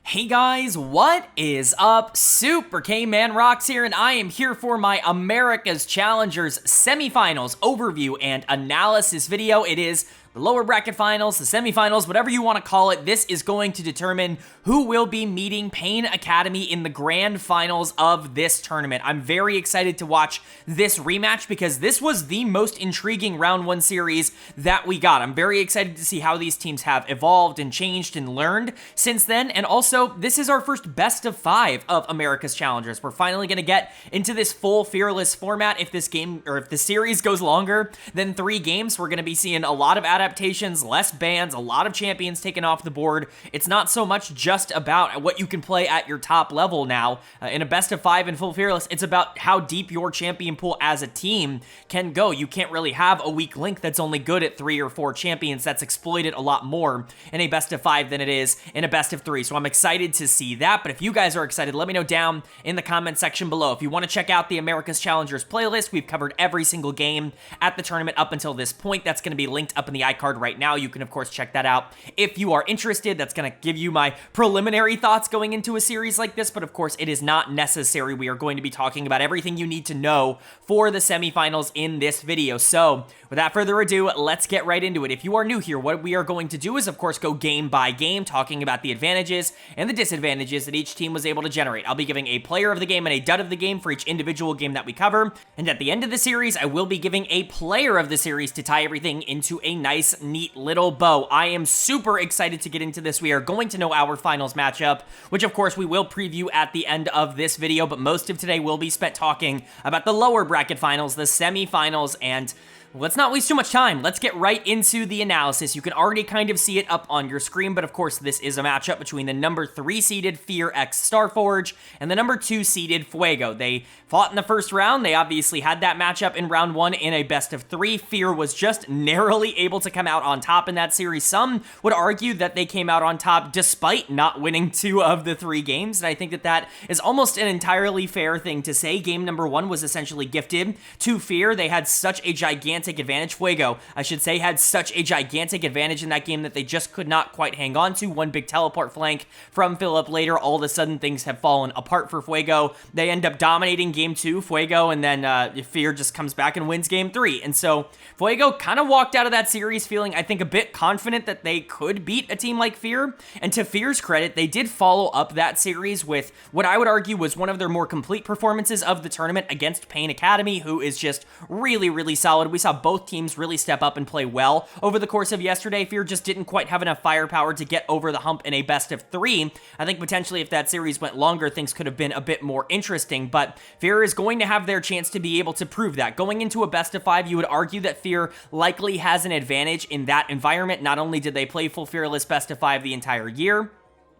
Hey guys, what is up? Super K-Man Rocks here, and I am here for my America's Challengers Semifinals overview and analysis video. It is the lower bracket finals, the semifinals, whatever you want to call it. This is going to determine who will be meeting Pain Academy in the grand finals of this tournament. I'm very excited to watch this rematch because this was the most intriguing round one series that we got. I'm very excited to see how these teams have evolved and changed and learned since then. And also, this is our first best of 5 of America's Challengers. We're finally going to get into this full fearless format. If this game, or if the series goes longer than 3 games, we're going to be seeing a lot of adaptations, less bans, a lot of champions taken off the board. It's not so much just about what you can play at your top level now. In a best of 5 in full fearless, it's about how deep your champion pool as a team can go. You can't really have a weak link that's only good at 3 or 4 champions. That's exploited a lot more in a best of 5 than it is in a best of 3. So I'm excited to see that. But if you guys are excited, let me know down in the comment section below. If you want to check out the America's Challengers playlist, we've covered every single game at the tournament up until this point. That's going to be linked up in the iCard right now. You can, of course, check that out if you are interested. That's going to give you my preliminary thoughts going into a series like this, but of course, it is not necessary. We are going to be talking about everything you need to know for the semifinals in this video. So, without further ado, let's get right into it. If you are new here, what we are going to do is, of course, go game by game, talking about the advantages and the disadvantages that each team was able to generate. I'll be giving a player of the game and a dud of the game for each individual game that we cover, and at the end of the series, I will be giving a player of the series to tie everything into a nice, neat little bow. I am super excited to get into this. We are going to know our finals matchup, which of course we will preview at the end of this video, but most of today will be spent talking about the lower bracket finals, the semifinals, and let's not waste too much time. Let's get right into the analysis. You can already kind of see it up on your screen, but of course this is a matchup between the number 3 seeded Fear x Starforge and the number 2 seeded Fuego. They fought in the first round. They obviously had that matchup in round 1 in a best of 3. Fear was just narrowly able to come out on top in that series. Some would argue that they came out on top despite not winning 2 of the 3 games, and I think that that is almost an entirely fair thing to say. Game number 1 was essentially gifted to Fear. They had such a gigantic advantage. Fuego, I should say, had such a gigantic advantage in that game that they just could not quite hang on to. One big teleport flank from Philip later, all of a sudden things have fallen apart for Fuego. They end up dominating game 2, Fuego, and then Fear just comes back and wins game 3. And so Fuego kind of walked out of that series feeling, I think, a bit confident that they could beat a team like Fear. And to Fear's credit, they did follow up that series with what I would argue was one of their more complete performances of the tournament against Pain Academy, who is just really, really solid. We saw both teams really step up and play well over the course of yesterday. Fear just didn't quite have enough firepower to get over the hump in a best of 3. I think potentially if that series went longer, things could have been a bit more interesting, but Fear is going to have their chance to be able to prove that. Going into a best of 5, you would argue that Fear likely has an advantage in that environment. Not only did they play full fearless best of 5 the entire year,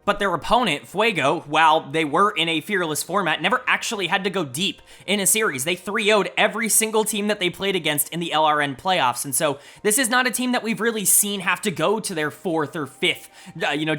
but their opponent, Fuego, while they were in a fearless format, never actually had to go deep in a series. They 3-0'd every single team that they played against in the LRN playoffs. And so this is not a team that we've really seen have to go to their 4th or 5th,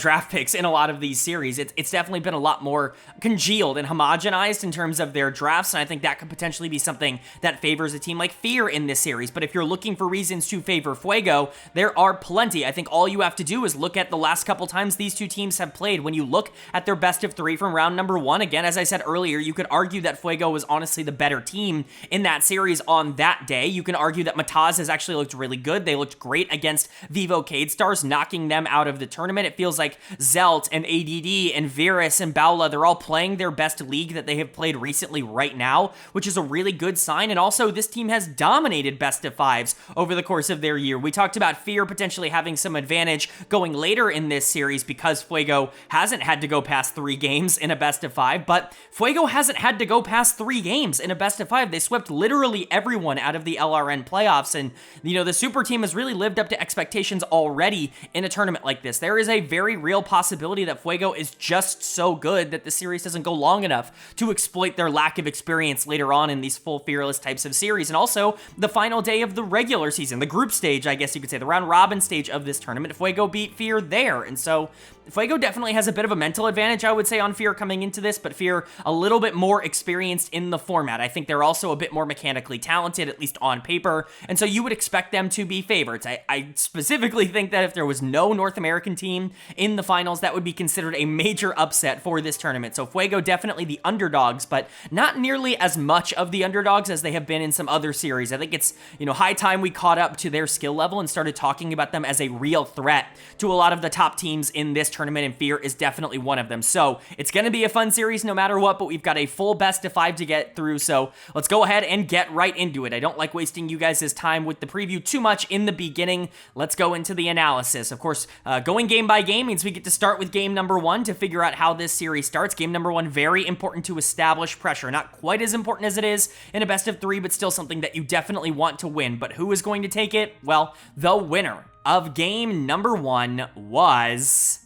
draft picks in a lot of these series. It's definitely been a lot more congealed and homogenized in terms of their drafts. And I think that could potentially be something that favors a team like Fear in this series. But if you're looking for reasons to favor Fuego, there are plenty. I think all you have to do is look at the last couple times these two teams have played. When you look at their best of 3 from round number 1, again, as I said earlier, you could argue that Fuego was honestly the better team in that series on that day. You can argue that Mataz has actually looked really good. They looked great against Vivo Cade Stars, knocking them out of the tournament. It feels like Zelt and ADD and Virus and Baula, they're all playing their best league that they have played recently right now, which is a really good sign. And also, this team has dominated best of 5s over the course of their year. We talked about Fear potentially having some advantage going later in this series because Fuego hasn't had to go past 3 games in a best of 5, but Fuego hasn't had to go past 3 games in a best of 5. They swept literally everyone out of the LRN playoffs, and the super team has really lived up to expectations already in a tournament like this. There is a very real possibility that Fuego is just so good that the series doesn't go long enough to exploit their lack of experience later on in these full fearless types of series. And also, the final day of the regular season, the group stage, I guess you could say, the round robin stage of this tournament, Fuego beat Fear there, and so Fuego definitely has a bit of a mental advantage, I would say, on Fear coming into this, but Fear a little bit more experienced in the format. I think they're also a bit more mechanically talented, at least on paper, and so you would expect them to be favorites. I specifically think that if there was no North American team in the finals, that would be considered a major upset for this tournament. So Fuego definitely the underdogs, but not nearly as much of the underdogs as they have been in some other series. I think it's, high time we caught up to their skill level and started talking about them as a real threat to a lot of the top teams in this tournament, and Fear is definitely one of them. So it's going to be a fun series no matter what, but we've got a full best of 5 to get through, so let's go ahead and get right into it. I don't like wasting you guys' time with the preview too much in the beginning. Let's go into the analysis. Of course, going game by game means we get to start with game number 1 to figure out how this series starts. Game number 1, very important to establish pressure. Not quite as important as it is in a best of 3, but still something that you definitely want to win. But who is going to take it? Well, the winner of game number 1 was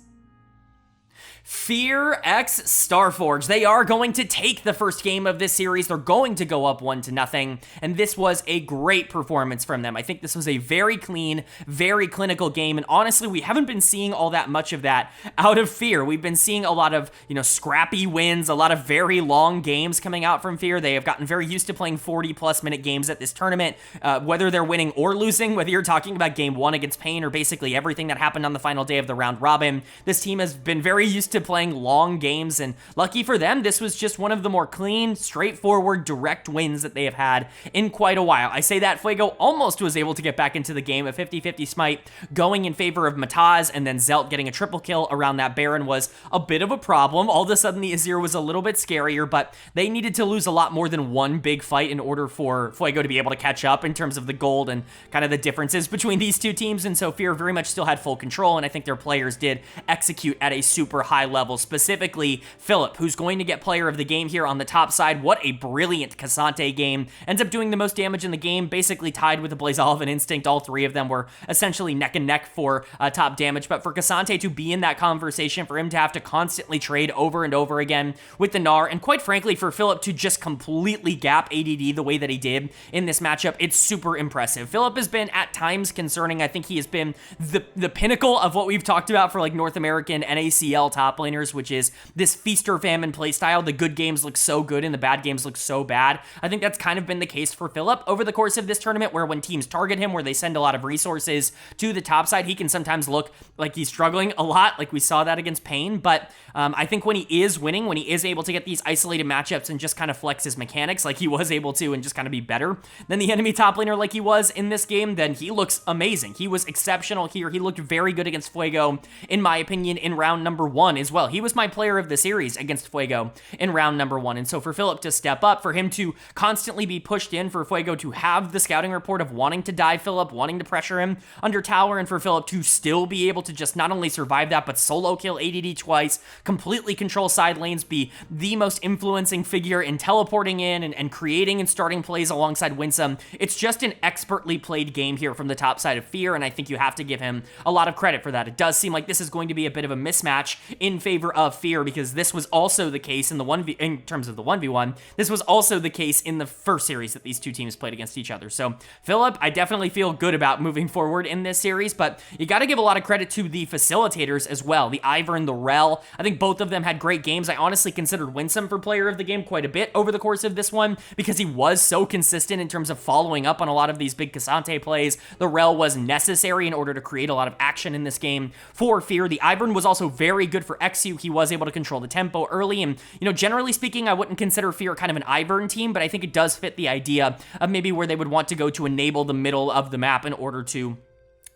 Fear x Starforge. They are going to take the first game of this series. They're going to go up 1-0, and this was a great performance from them. I think this was a very clean, very clinical game, and honestly, we haven't been seeing all that much of that out of Fear. We've been seeing a lot of, scrappy wins, a lot of very long games coming out from Fear. They have gotten very used to playing 40-plus minute games at this tournament, whether they're winning or losing, whether you're talking about game 1 against Pain or basically everything that happened on the final day of the round robin. This team has been very used to playing long games, and lucky for them, this was just one of the more clean, straightforward, direct wins that they have had in quite a while. I say that Fuego almost was able to get back into the game. A 50-50 smite going in favor of Mataz, and then Zelt getting a triple kill around that Baron was a bit of a problem. All of a sudden, the Azir was a little bit scarier, but they needed to lose a lot more than one big fight in order for Fuego to be able to catch up in terms of the gold and kind of the differences between these two teams, and so Fear very much still had full control, and I think their players did execute at a super high level. Specifically, Philip, who's going to get player of the game here on the top side. What a brilliant Cassante game. Ends up doing the most damage in the game, basically tied with the Blazolve and Instinct. All three of them were essentially neck and neck for top damage, but for Cassante to be in that conversation, for him to have to constantly trade over and over again with the Gnar, and quite frankly, for Philip to just completely gap ADD the way that he did in this matchup, it's super impressive. Philip has been at times concerning. I think he has been the pinnacle of what we've talked about for like North American NACL top laners, which is this feast or famine playstyle. The good games look so good and the bad games look so bad. I think that's kind of been the case for Philip over the course of this tournament, where when teams target him, where they send a lot of resources to the top side, he can sometimes look like he's struggling a lot, like we saw that against Pain. But I think when he is winning, when he is able to get these isolated matchups and just kind of flex his mechanics like he was able to and just kind of be better than the enemy top laner like he was in this game, then he looks amazing. He was exceptional here. He looked very good against Fuego, in my opinion, in round number 1 as well. He was my player of the series against Fuego in round number 1. And so for Philip to step up, for him to constantly be pushed in, for Fuego to have the scouting report of wanting to dive Philip, wanting to pressure him under tower, and for Philip to still be able to just not only survive that, but solo kill ADD twice, completely control side lanes, be the most influencing figure in teleporting in and creating and starting plays alongside Winsome. It's just an expertly played game here from the top side of Fear, and I think you have to give him a lot of credit for that. It does seem like this is going to be a bit of a mismatch in favor of Fear, because this was also the case in the 1v, in terms of the 1v1, this was also the case in the first series that these two teams played against each other. So Philip, I definitely feel good about moving forward in this series, but you got to give a lot of credit to the facilitators as well. The Ivern, the Rel, I think both of them had great games. I honestly considered Winsome for player of the game quite a bit over the course of this one, because he was so consistent in terms of following up on a lot of these big Cassante plays. The Rel was necessary in order to create a lot of action in this game for Fear. The Ivern was also very good for XU. He was able to control the tempo early, and generally speaking, I wouldn't consider Fear kind of an Ivern team, but I think it does fit the idea of maybe where they would want to go to enable the middle of the map in order to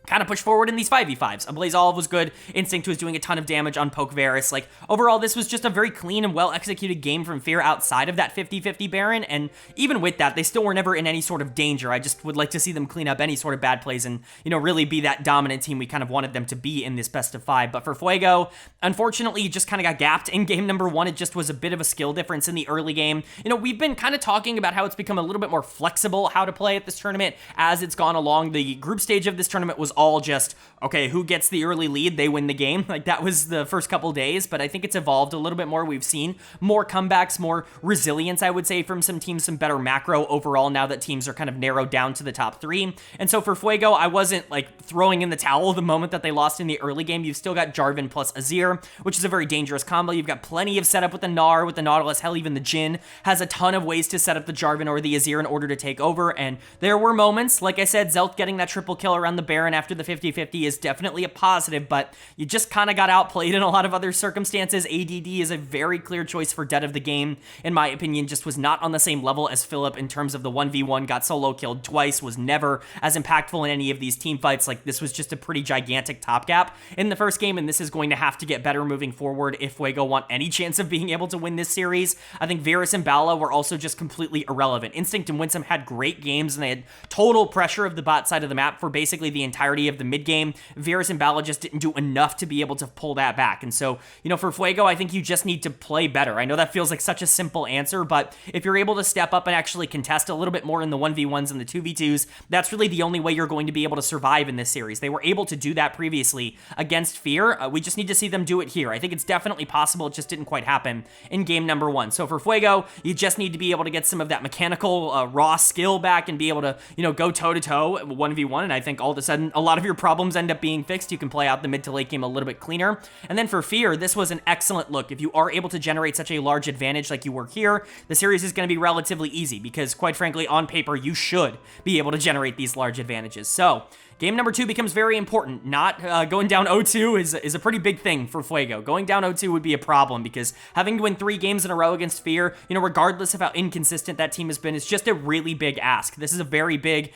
kind of push forward in these 5v5s. A Blazolve was good. Instinct was doing a ton of damage on Poke Varus. Like, overall, this was just a very clean and well-executed game from Fear outside of that 50-50 Baron, and even with that, they still were never in any sort of danger. I just would like to see them clean up any sort of bad plays and, really be that dominant team we kind of wanted them to be in this best of 5. But for Fuego, unfortunately, just kind of got gapped in game number 1. It just was a bit of a skill difference in the early game. We've been kind of talking about how it's become a little bit more flexible how to play at this tournament as it's gone along. The group stage of this tournament was all just, okay, who gets the early lead, they win the game. Like, that was the first couple days, but I think it's evolved a little bit more. We've seen more comebacks, more resilience, I would say, from some teams, some better macro overall now that teams are kind of narrowed down to the top 3. And so for Fuego, I wasn't like throwing in the towel the moment that they lost in the early game. You've still got Jarvan plus Azir, which is a very dangerous combo. You've got plenty of setup with the Gnar, with the Nautilus. Hell, even the Jhin has a ton of ways to set up the Jarvan or the Azir in order to take over. And there were moments, like I said, Zelt getting that triple kill around the Baron after the 50-50 is definitely a positive, but you just kind of got outplayed in a lot of other circumstances. ADD is a very clear choice for dead of the game, in my opinion. Just was not on the same level as Philip in terms of the 1v1, got solo killed twice, was never as impactful in any of these team fights. Like, this was just a pretty gigantic top gap in the first game, and this is going to have to get better moving forward if Fuego want any chance of being able to win this series. I think Varus and Bala were also just completely irrelevant. Instinct and Winsome had great games, and they had total pressure of the bot side of the map for basically the entirety of the mid game. Varus and Bala just didn't do enough to be able to pull that back. And so, for Fuego, I think you just need to play better. I know that feels like such a simple answer, but if you're able to step up and actually contest a little bit more in the 1v1s and the 2v2s, that's really the only way you're going to be able to survive in this series. They were able to do that previously against Fear. We just need to see them do it here. I think it's definitely possible. It just didn't quite happen in game number 1. So for Fuego, you just need to be able to get some of that mechanical raw skill back and be able to, go toe-to-toe 1v1, and I think all of a sudden a lot of your problems end up being fixed. You can play out the mid to late game a little bit cleaner. And then for Fear, this was an excellent look. If you are able to generate such a large advantage like you were here, the series is going to be relatively easy because, quite frankly, on paper, you should be able to generate these large advantages. So game number 2 becomes very important. Not going down 0-2 is a pretty big thing for Fuego. Going down 0-2 would be a problem because having to win 3 games in a row against Fear, regardless of how inconsistent that team has been, is just a really big ask. This is a very big,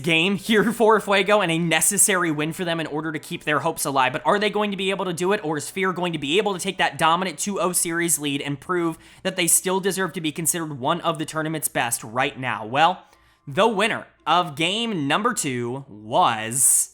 game here for Fuego and a necessary win for them in order to keep their hopes alive. But are they going to be able to do it, or is Fear going to be able to take that dominant 2-0 series lead and prove that they still deserve to be considered one of the tournament's best right now? Well, the winner of game number 2 was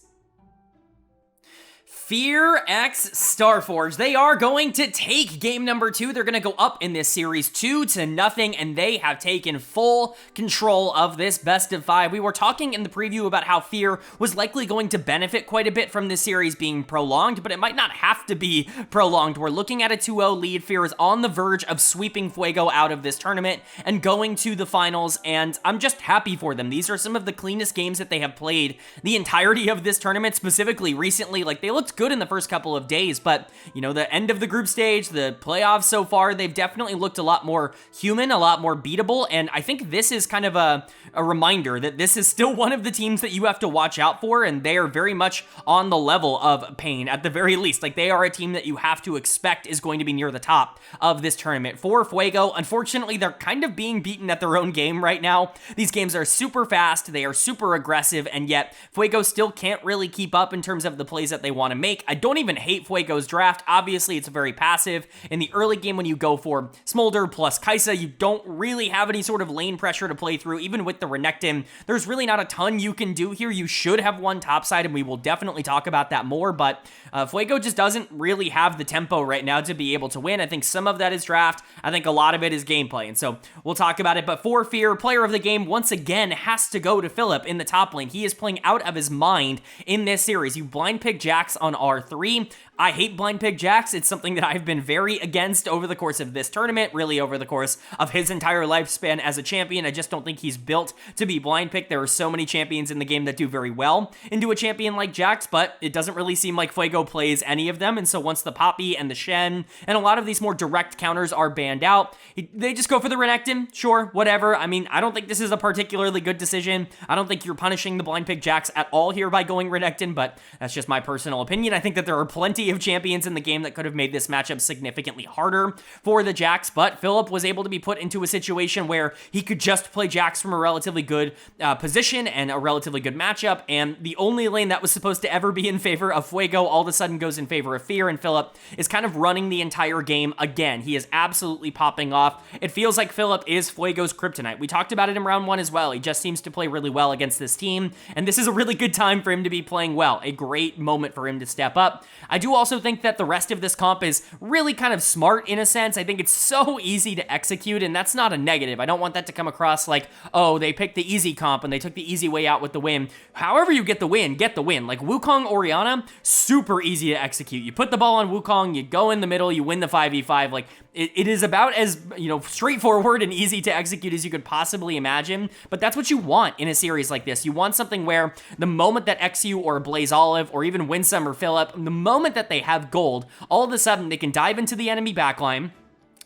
Fear x Starforge. They are going to take game number 2. They're going to go up in this series 2-0, and they have taken full control of this best of 5. We were talking in the preview about how Fear was likely going to benefit quite a bit from this series being prolonged, but it might not have to be prolonged. We're looking at a 2-0 lead. Fear is on the verge of sweeping Fuego out of this tournament and going to the finals, and I'm just happy for them. These are some of the cleanest games that they have played the entirety of this tournament, specifically recently. Like, they looked good in the first couple of days, but the end of the group stage, the playoffs so far, they've definitely looked a lot more human, a lot more beatable, and I think this is kind of a reminder that this is still one of the teams that you have to watch out for, and they are very much on the level of Pain at the very least. Like, they are a team that you have to expect is going to be near the top of this tournament. For Fuego, unfortunately, they're kind of being beaten at their own game right now. These games are super fast, they are super aggressive, and yet Fuego still can't really keep up in terms of the plays that they want to make. I don't even hate Fuego's draft. Obviously, it's very passive. In the early game, when you go for Smolder plus Kai'Sa, you don't really have any sort of lane pressure to play through. Even with the Renekton, there's really not a ton you can do here. You should have won topside, and we will definitely talk about that more, but Fuego just doesn't really have the tempo right now to be able to win. I think some of that is draft. I think a lot of it is gameplay, and so we'll talk about it. But for Fear, player of the game once again has to go to Philip in the top lane. He is playing out of his mind in this series. You blind pick Jax on R3. I hate blind pick Jax. It's something that I've been very against over the course of this tournament, really over the course of his entire lifespan as a champion. I just don't think he's built to be blind picked. There are so many champions in the game that do very well into a champion like Jax, but it doesn't really seem like Fuego plays any of them, and so once the Poppy and the Shen and a lot of these more direct counters are banned out, they just go for the Renekton. Sure, whatever. I mean, I don't think this is a particularly good decision. I don't think you're punishing the blind pick Jax at all here by going Renekton, but that's just my personal opinion. I think that there are plenty of champions in the game that could have made this matchup significantly harder for the Jax, but Philip was able to be put into a situation where he could just play Jax from a relatively good position and a relatively good matchup, and the only lane that was supposed to ever be in favor of Fuego all of a sudden goes in favor of Fear, and Philip is kind of running the entire game again. He is absolutely popping off. It feels like Philip is Fuego's kryptonite. We talked about it in round 1 as well. He just seems to play really well against this team, and this is a really good time for him to be playing well. A great moment for him to step up. I do also think that the rest of this comp is really kind of smart in a sense. I think it's so easy to execute, and that's not a negative. I don't want that to come across like, oh, they picked the easy comp and they took the easy way out with the win. However you get the win, get the win. Like Wukong Orianna, super easy to execute. You put the ball on Wukong, you go in the middle, you win the 5v5. Like it is about as, straightforward and easy to execute as you could possibly imagine, but that's what you want in a series like this. You want something where the moment that XU or Blaze Olive or even Winsome or Philip, the moment that they have gold, all of a sudden they can dive into the enemy backline.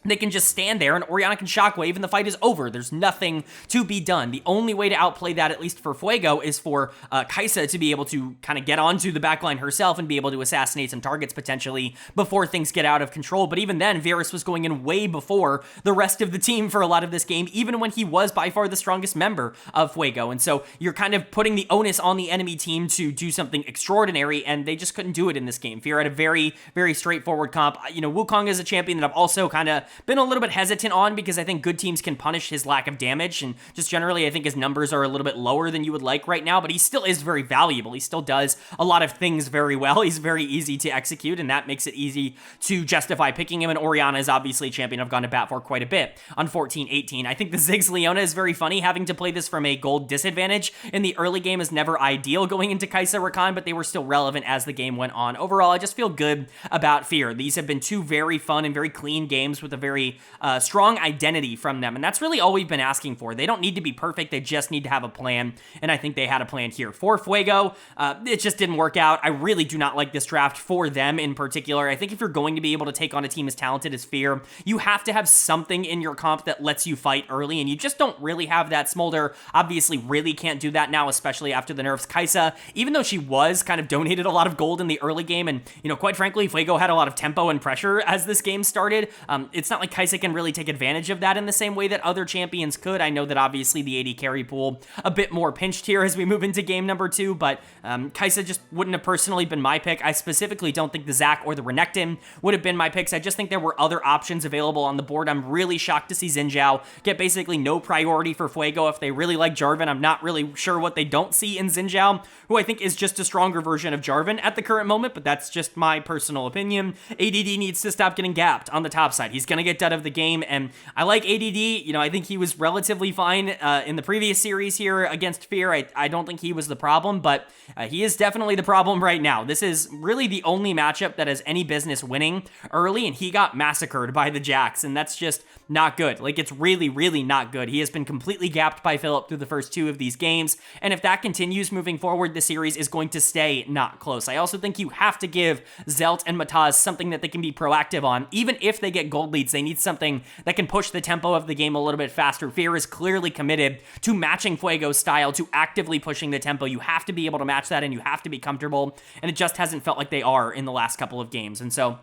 They can just stand there and Orianna can shockwave and the fight is over. There's nothing to be done. The only way to outplay that, at least for Fuego, is for Kai'Sa to be able to kind of get onto the backline herself and be able to assassinate some targets potentially before things get out of control. But even then, Varus was going in way before the rest of the team for a lot of this game, even when he was by far the strongest member of Fuego. And so you're kind of putting the onus on the enemy team to do something extraordinary, and they just couldn't do it in this game. Fear had a very, very straightforward comp. Wukong is a champion that I've also kind of been a little bit hesitant on because I think good teams can punish his lack of damage, and just generally I think his numbers are a little bit lower than you would like right now, but he still is very valuable. He still does a lot of things very well. He's very easy to execute, and that makes it easy to justify picking him, and Orianna is obviously a champion I've gone to bat for quite a bit on 14-18. I think the Ziggs Leona is very funny. Having to play this from a gold disadvantage in the early game is never ideal going into Kai'Sa Rakan, but they were still relevant as the game went on. Overall, I just feel good about Fear. These have been two very fun and very clean games with a very strong identity from them, and that's really all we've been asking for. They don't need to be perfect, they just need to have a plan, and I think they had a plan here. For Fuego, it just didn't work out. I really do not like this draft for them in particular. I think if you're going to be able to take on a team as talented as Fear, you have to have something in your comp that lets you fight early, and you just don't really have that. Smolder obviously really can't do that now, especially after the nerfs. Kai'Sa, even though she was kind of donated a lot of gold in the early game, and quite frankly, Fuego had a lot of tempo and pressure as this game started, it's not like Kai'Sa can really take advantage of that in the same way that other champions could. I know that obviously the AD carry pool a bit more pinched here as we move into game number 2, but Kai'Sa just wouldn't have personally been my pick. I specifically don't think the Zac or the Renekton would have been my picks. I just think there were other options available on the board. I'm really shocked to see Xin Zhao get basically no priority for Fuego. If they really like Jarvan, I'm not really sure what they don't see in Xin Zhao, who I think is just a stronger version of Jarvan at the current moment, but that's just my personal opinion. ADD needs to stop getting gapped on the top side. He's going to get done of the game, and I like ADD. I think he was relatively fine in the previous series here against Fear. I don't think he was the problem, but he is definitely the problem right now. This is really the only matchup that has any business winning early, and he got massacred by the Jax, and that's just not good. Like, it's really, really not good. He has been completely gapped by Philip through the first 2 of these games, and if that continues moving forward, the series is going to stay not close. I also think you have to give Zelt and Mataz something that they can be proactive on. Even if they get gold leads, they need something that can push the tempo of the game a little bit faster. Fear is clearly committed to matching Fuego's style, to actively pushing the tempo. You have to be able to match that, and you have to be comfortable, and it just hasn't felt like they are in the last couple of games. And so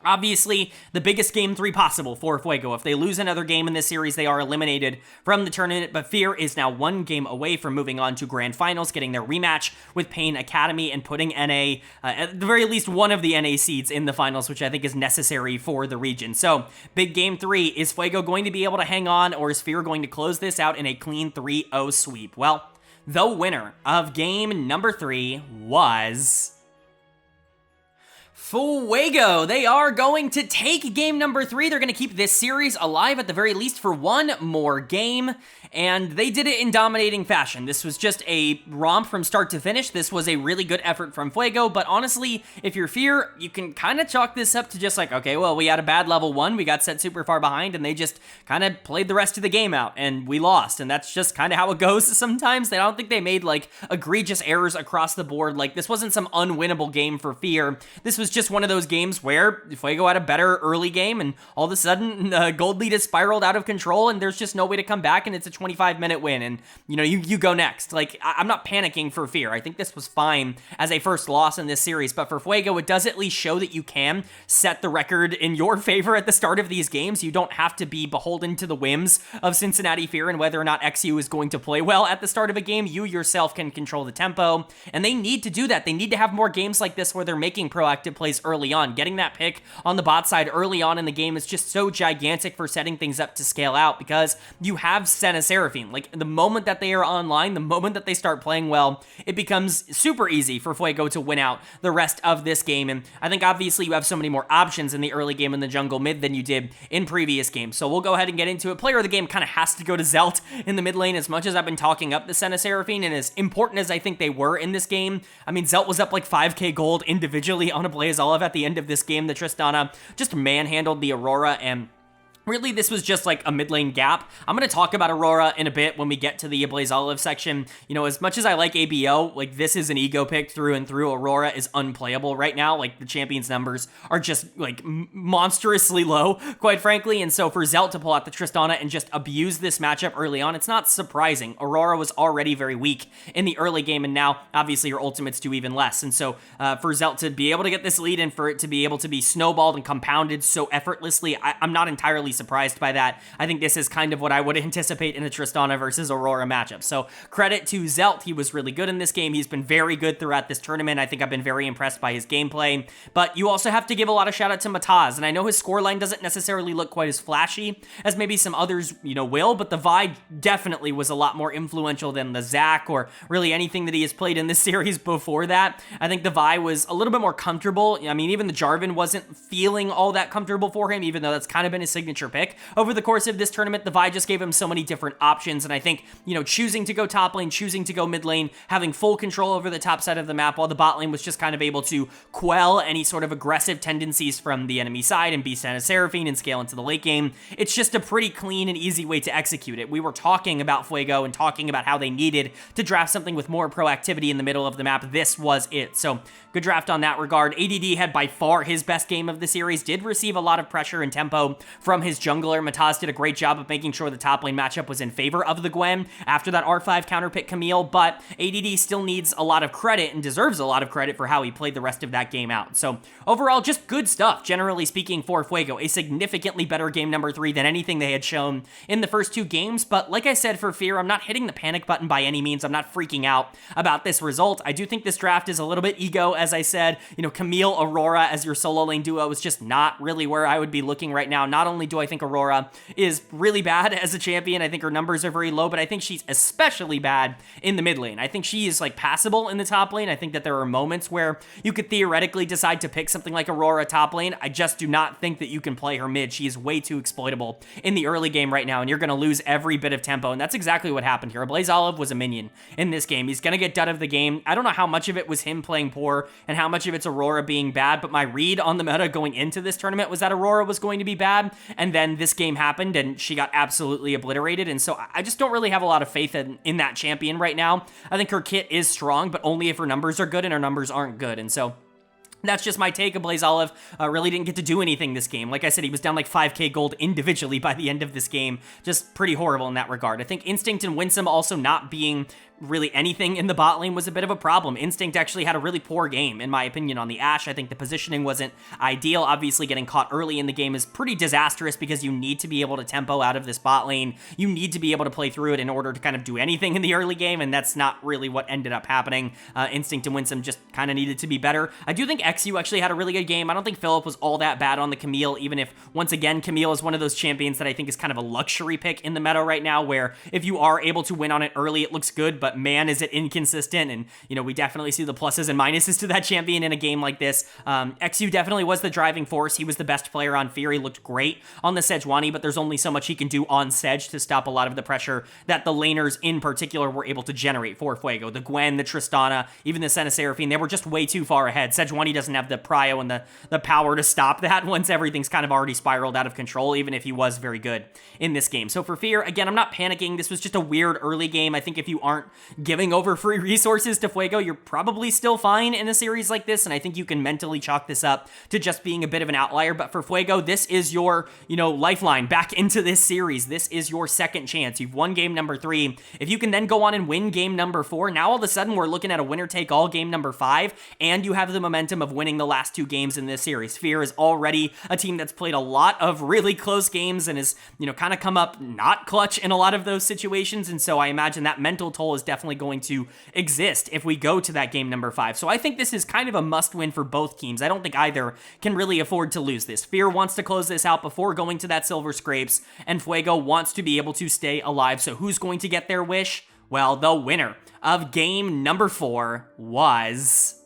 obviously, the biggest game 3 possible for Fuego. If they lose another game in this series, they are eliminated from the tournament, but Fear is now 1 game away from moving on to Grand Finals, getting their rematch with Pain Academy, and putting NA, at the very least one of the NA seeds in the finals, which I think is necessary for the region. So, big game 3, is Fuego going to be able to hang on, or is Fear going to close this out in a clean 3-0 sweep? Well, the winner of game number 3 was Fuego. They are going to take game number 3. They're going to keep this series alive at the very least for 1 more game, and they did it in dominating fashion. This was just a romp from start to finish. This was a really good effort from Fuego, but honestly, if you're Fear, you can kind of chalk this up to just like, okay, well, we had a bad level 1, we got set super far behind, and they just kind of played the rest of the game out, and we lost, and that's just kind of how it goes sometimes. I don't think they made, like, egregious errors across the board. Like, this wasn't some unwinnable game for Fear. This was just one of those games where Fuego had a better early game, and all of a sudden, gold lead has spiraled out of control, and there's just no way to come back, and it's a 25-minute win, and, you go next. Like, I'm not panicking for Fear. I think this was fine as a first loss in this series, but for Fuego, it does at least show that you can set the record in your favor at the start of these games. You don't have to be beholden to the whims of Cincinnati Fear and whether or not XU is going to play well at the start of a game. You yourself can control the tempo, and they need to do that. They need to have more games like this where they're making proactive plays plays early on. Getting that pick on the bot side early on in the game is just so gigantic for setting things up to scale out because you have Senna Seraphine. Like, the moment that they are online, the moment that they start playing well, it becomes super easy for Fuego to win out the rest of this game. And I think obviously you have so many more options in the early game in the jungle mid than you did in previous games. So we'll go ahead and get into it. Player of the game kind of has to go to Zelt in the mid lane. As much as I've been talking up the Senna Seraphine and as important as I think they were in this game, I mean, Zelt was up like 5k gold individually on a Blaze Olive at the end of this game. The Tristana just manhandled the Aurora, and really, this was just like a mid lane gap. I'm going to talk about Aurora in a bit when we get to the Blaze Olive section. You know, as much as I like ABO, like, this is an ego pick through and through. Aurora is unplayable right now. Like, the champion's numbers are just like monstrously low, quite frankly. And so for Zelt to pull out the Tristana and just abuse this matchup early on, it's not surprising. Aurora was already very weak in the early game, and now obviously her ultimates do even less. And so for Zelt to be able to get this lead and for it to be able to be snowballed and compounded so effortlessly, I'm not entirely surprised by that. I think this is kind of what I would anticipate in a Tristana versus Aurora matchup. So credit to Zelt. He was really good in this game. He's been very good throughout this tournament. I think I've been very impressed by his gameplay. But you also have to give a lot of shout out to Mataz. And I know his scoreline doesn't necessarily look quite as flashy as maybe some others, you know, will, but the Vi definitely was a lot more influential than the Zac or really anything that he has played in this series before that. I think the Vi was a little bit more comfortable. I mean, even the Jarvan wasn't feeling all that comfortable for him, even though that's kind of been his signature pick. Over the course of this tournament, the Vi just gave him so many different options, and I think, you know, choosing to go top lane, choosing to go mid lane, having full control over the top side of the map, while the bot lane was just kind of able to quell any sort of aggressive tendencies from the enemy side and be Senna Seraphine and scale into the late game. It's just a pretty clean and easy way to execute it. We were talking about Fuego and talking about how they needed to draft something with more proactivity in the middle of the map. This was it. So good draft on that regard. ADD had by far his best game of the series, did receive a lot of pressure and tempo from his jungler. Mataz did a great job of making sure the top lane matchup was in favor of the Gwen after that R5 counter pick Camille, but ADD still needs a lot of credit and deserves a lot of credit for how he played the rest of that game out. So overall, just good stuff, generally speaking, for Fuego. A significantly better game number 3 than anything they had shown in the first 2 games, but like I said, for Fear, I'm not hitting the panic button by any means. I'm not freaking out about this result. I do think this draft is a little bit ego, as I said. You know, Camille, Aurora as your solo lane duo is just not really where I would be looking right now. Not only do I think Aurora is really bad as a champion, I think her numbers are very low, but I think she's especially bad in the mid lane. I think she is like passable in the top lane. I think that there are moments where you could theoretically decide to pick something like Aurora top lane. I just do not think that you can play her mid. She is way too exploitable in the early game right now, and you're going to lose every bit of tempo, and that's exactly what happened here. Blaze Olive was a minion in this game. He's going to get done of the game. I don't know how much of it was him playing poor and how much of it's Aurora being bad, but my read on the meta going into this tournament was that Aurora was going to be bad, and then this game happened, and she got absolutely obliterated, and so I just don't really have a lot of faith in that champion right now. I think her kit is strong, but only if her numbers are good, and her numbers aren't good, and so that's just my take. Blaze Olive really didn't get to do anything this game. Like I said, he was down like 5k gold individually by the end of this game. Just pretty horrible in that regard. I think Instinct and Winsome also not being really anything in the bot lane was a bit of a problem. Instinct actually had a really poor game, in my opinion, on the Ashe. I think the positioning wasn't ideal. Obviously, getting caught early in the game is pretty disastrous because you need to be able to tempo out of this bot lane. You need to be able to play through it in order to kind of do anything in the early game, and that's not really what ended up happening. Instinct and Winsome just kind of needed to be better. I do think XU actually had a really good game. I don't think Philip was all that bad on the Camille, even if, once again, Camille is one of those champions that I think is kind of a luxury pick in the meta right now, where if you are able to win on it early, it looks good, but man, is it inconsistent. And, you know, we definitely see the pluses and minuses to that champion in a game like this. XU definitely was the driving force. He was the best player on Fear. He looked great on the Sejuani, but there's only so much he can do on Sej to stop a lot of the pressure that the laners in particular were able to generate for Fuego. The Gwen, the Tristana, even the Senna Seraphine, they were just way too far ahead. Sejuani doesn't have the prio and the power to stop that once everything's kind of already spiraled out of control, even if he was very good in this game. So for Fear, again, I'm not panicking. This was just a weird early game. I think if you aren't giving over free resources to Fuego, you're probably still fine in a series like this, and I think you can mentally chalk this up to just being a bit of an outlier. But for Fuego, this is your, you know, lifeline back into this series. This is your second chance. You've won game number 3. If you can then go on and win game number 4, now all of a sudden we're looking at a winner-take-all game number 5, and you have the momentum of winning the last 2 games in this series. Fear is already a team that's played a lot of really close games and has, you know, kind of come up not clutch in a lot of those situations, and so I imagine that mental toll is is definitely going to exist if we go to that game number 5. So I think this is kind of a must-win for both teams. I don't think either can really afford to lose this. Fear wants to close this out before going to that Silver Scrapes, and Fuego wants to be able to stay alive. So who's going to get their wish? Well, the winner of game number 4 was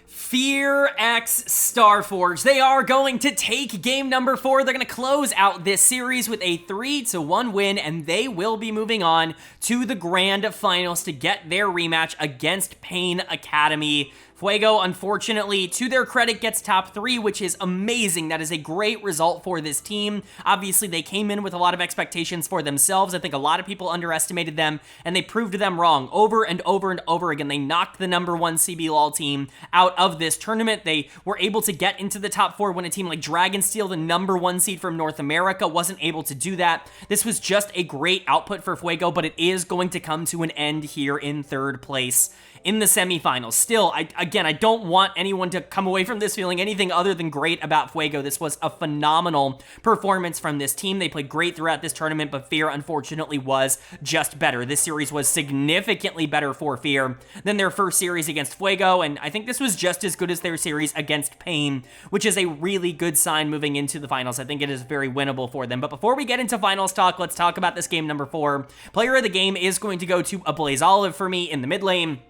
Fear x Starforge. They are going to take game number 4. They're going to close out this series with a 3-1 win, and they will be moving on to the grand finals to get their rematch against Pain Academy. Fuego, unfortunately, to their credit, gets top 3, which is amazing. That is a great result for this team. Obviously, they came in with a lot of expectations for themselves. I think a lot of people underestimated them, and they proved them wrong over and over and over again. They knocked the number 1 CBLOL team out of this tournament. They were able to get into the top 4 when a team like Dragonsteel, the number 1 seed from North America, wasn't able to do that. This was just a great output for Fuego, but it is going to come to an end here in 3rd place in the semifinals. Still, I don't want anyone to come away from this feeling anything other than great about Fuego. This was a phenomenal performance from this team. They played great throughout this tournament, but Fear, unfortunately, was just better. This series was significantly better for Fear than their first series against Fuego, and I think this was just as good as their series against Pain, which is a really good sign moving into the finals. I think it is very winnable for them. But before we get into finals talk, let's talk about this game number 4. Player of the game is going to go to a Blaze Olive for me in the mid lane.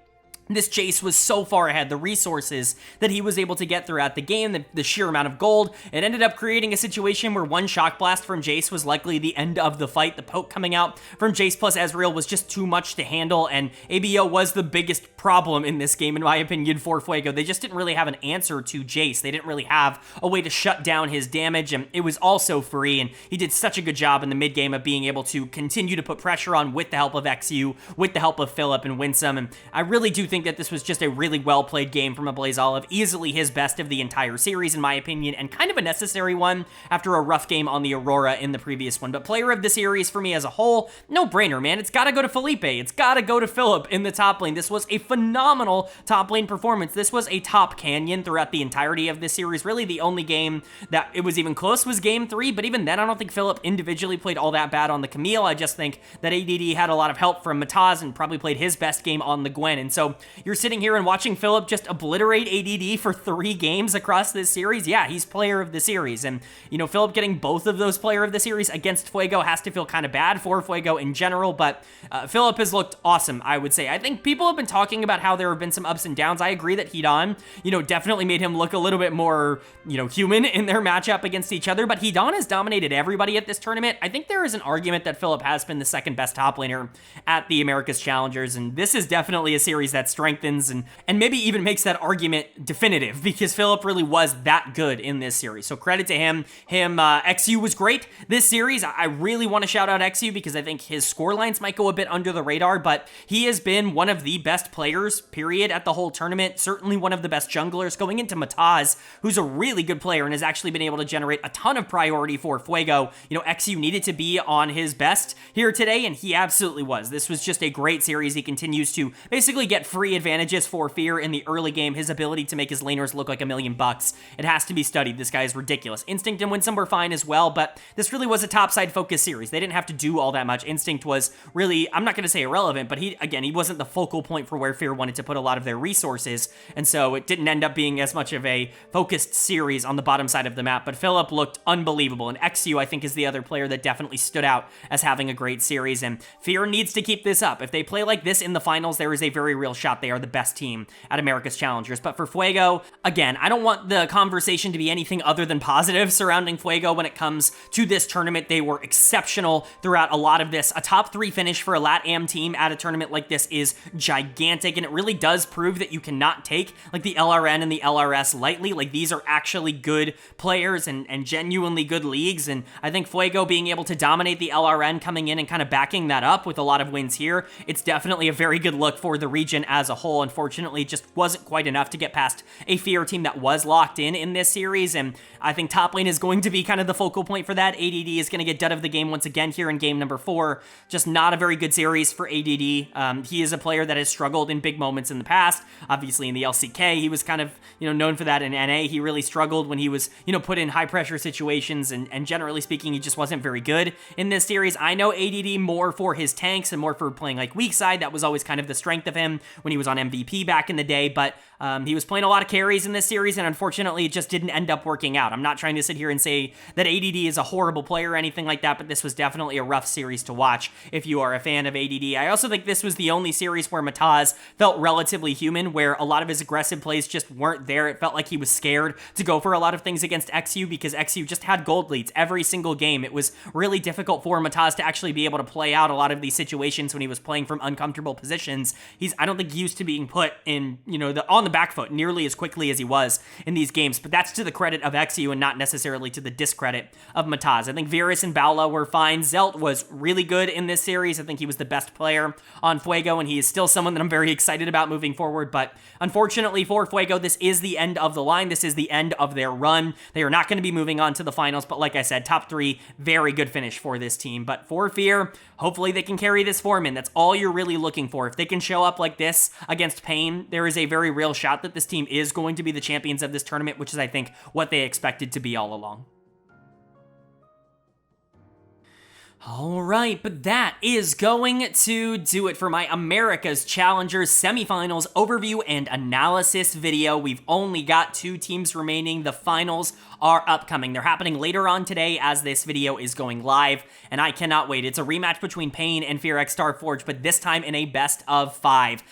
This Jace was so far ahead, the resources that he was able to get throughout the game, the sheer amount of gold, it ended up creating a situation where one Shock Blast from Jace was likely the end of the fight. The poke coming out from Jace plus Ezreal was just too much to handle, and ABO was the biggest problem in this game, in my opinion, for Fuego. They just didn't really have an answer to Jace. They didn't really have a way to shut down his damage, and it was also free, and he did such a good job in the mid game of being able to continue to put pressure on with the help of XU, with the help of Philip and Winsome, and I really do think that this was just a really well-played game from a Blaze Olive, easily his best of the entire series, in my opinion, and kind of a necessary one after a rough game on the Aurora in the previous one. But player of the series for me as a whole, no-brainer, man. It's gotta go to Felipe. It's gotta go to Philip in the top lane. This was a phenomenal top lane performance. This was a top canyon throughout the entirety of this series. Really, the only game that it was even close was game 3, but even then, I don't think Philip individually played all that bad on the Camille. I just think that ADD had a lot of help from Mataz and probably played his best game on the Gwen, and so you're sitting here and watching Philip just obliterate ADD for 3 games across this series. Yeah, he's player of the series, and you know, Philip getting both of those player of the series against Fuego has to feel kind of bad for Fuego in general, but Philip has looked awesome, I would say. I think people have been talking about how there have been some ups and downs. I agree that Hedon, you know, definitely made him look a little bit more, you know, human in their matchup against each other, but Hedon has dominated everybody at this tournament. I think there is an argument that Philip has been the second best top laner at the Americas Challengers, and this is definitely a series that strengthens and maybe even makes that argument definitive, because Philip really was that good in this series. So credit to him. XU was great this series. I really want to shout out XU because I think his score lines might go a bit under the radar, but he has been one of the best players, period, at the whole tournament. Certainly one of the best junglers, going into Mataz, who's a really good player and has actually been able to generate a ton of priority for Fuego. You know, XU needed to be on his best here today, and he absolutely was. This was just a great series. He continues to basically get free advantages for Fear in the early game. His ability to make his laners look like $1 million. It has to be studied. This guy is ridiculous. Instinct and Winsome were fine as well, but this really was a topside focused series. They didn't have to do all that much. Instinct was really, I'm not going to say irrelevant, but he wasn't the focal point for where Fear wanted to put a lot of their resources, and so it didn't end up being as much of a focused series on the bottom side of the map, but Philip looked unbelievable, and XU, I think, is the other player that definitely stood out as having a great series, and Fear needs to keep this up. If they play like this in the finals, there is a very real shot they are the best team at America's Challengers. But for Fuego, again, I don't want the conversation to be anything other than positive surrounding Fuego when it comes to this tournament. They were exceptional throughout a lot of this. A top 3 finish for a LATAM team at a tournament like this is gigantic, and it really does prove that you cannot take like the LRN and the LRS lightly. Like, these are actually good players and genuinely good leagues, and I think Fuego being able to dominate the LRN, coming in and kind of backing that up with a lot of wins here, it's definitely a very good look for the region as as a whole, unfortunately, just wasn't quite enough to get past a Fear team that was locked in this series, and I think top lane is going to be kind of the focal point for that. ADD is going to get dud of the game once again here in game number 4. Just not a very good series for ADD. He is a player that has struggled in big moments in the past. Obviously, in the LCK, he was kind of, known for that. In NA, he really struggled when he was, put in high-pressure situations, and generally speaking, he just wasn't very good in this series. I know ADD more for his tanks and more for playing like weak side. That was always kind of the strength of him when he was on MVP back in the day, but he was playing a lot of carries in this series, and unfortunately, it just didn't end up working out. I'm not trying to sit here and say that ADD is a horrible player or anything like that, but this was definitely a rough series to watch if you are a fan of ADD. I also think this was the only series where Mataz felt relatively human, where a lot of his aggressive plays just weren't there. It felt like he was scared to go for a lot of things against XU because XU just had gold leads every single game. It was really difficult for Mataz to actually be able to play out a lot of these situations when he was playing from uncomfortable positions. He's, I don't think, used to being put in, on the back foot nearly as quickly as he was in these games, but that's to the credit of XU and not necessarily to the discredit of Mataz. I think Varus and Baula were fine. Zelt was really good in this series. I think he was the best player on Fuego, and he is still someone that I'm very excited about moving forward, but unfortunately for Fuego, this is the end of the line. This is the end of their run. They are not going to be moving on to the finals, but like I said, top 3, very good finish for this team. But for Fear, hopefully they can carry this form in. That's all you're really looking for. If they can show up like this against Pain, there is a very real shot that this team is going to be the champions of this tournament, which is, I think, what they expected to be all along. All right, but that is going to do it for my America's Challengers Semifinals overview and analysis video. We've only got 2 teams remaining. The finals are upcoming. They're happening later on today as this video is going live, and I cannot wait. It's a rematch between Pain and Fear x Starforge, but this time in a best of 5.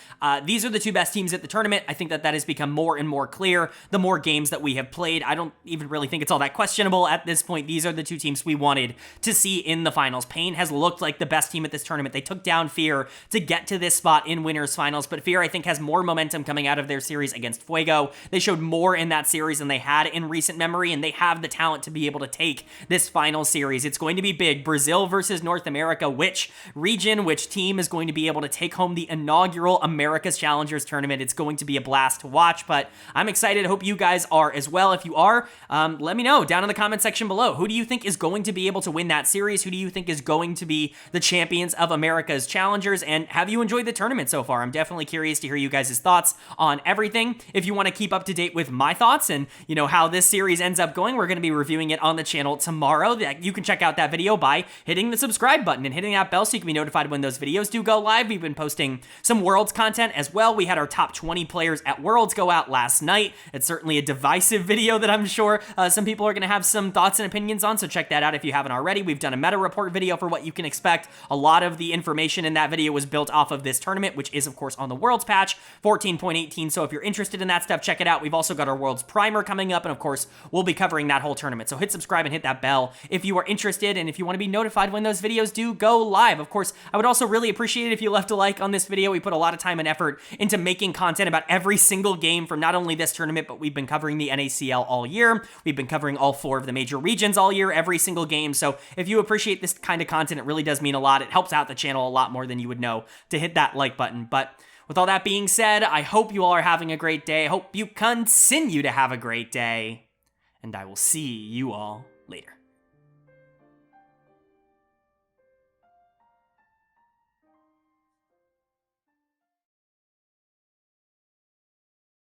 These are the 2 best teams at the tournament. I think that has become more and more clear the more games that we have played. I don't even really think it's all that questionable at this point. These are the 2 teams we wanted to see in the finals. Pain has looked like the best team at this tournament. They took down Fear to get to this spot in winners finals, but Fear, I think, has more momentum coming out of their series against Fuego. They showed more in that series than they had in recent memory, and they have the talent to be able to take this final series. It's going to be big. Brazil versus North America. Which region, which team is going to be able to take home the inaugural America's Challengers tournament? It's going to be a blast to watch, but I'm excited. Hope you guys are as well. If you are, let me know down in the comment section below. Who do you think is going to be able to win that series? Who do you think is going to be the champions of America's Challengers? And have you enjoyed the tournament so far? I'm definitely curious to hear you guys' thoughts on everything. If you want to keep up to date with my thoughts and, how this series ends up going, we're going to be reviewing it on the channel tomorrow. You can check out that video by hitting the subscribe button and hitting that bell so you can be notified when those videos do go live. We've been posting some Worlds content as well. We had our top 20 players at Worlds go out last night. It's certainly a divisive video that I'm sure some people are going to have some thoughts and opinions on, so check that out if you haven't already. We've done a meta report video for what you can expect. A lot of the information in that video was built off of this tournament, which is, of course, on the Worlds patch 14.18. So if you're interested in that stuff, check it out. We've also got our Worlds primer coming up, and of course, we'll be covering that whole tournament. So hit subscribe and hit that bell if you are interested, and if you want to be notified when those videos do go live. Of course, I would also really appreciate it if you left a like on this video. We put a lot of time and effort into making content about every single game from not only this tournament, but we've been covering the NACL all year. We've been covering all 4 of the major regions all year, every single game. So if you appreciate this kind of content, it really does mean a lot. It helps out the channel a lot more than you would know to hit that like button. But with all that being said, I hope you all are having a great day. I hope you continue to have a great day, and I will see you all later.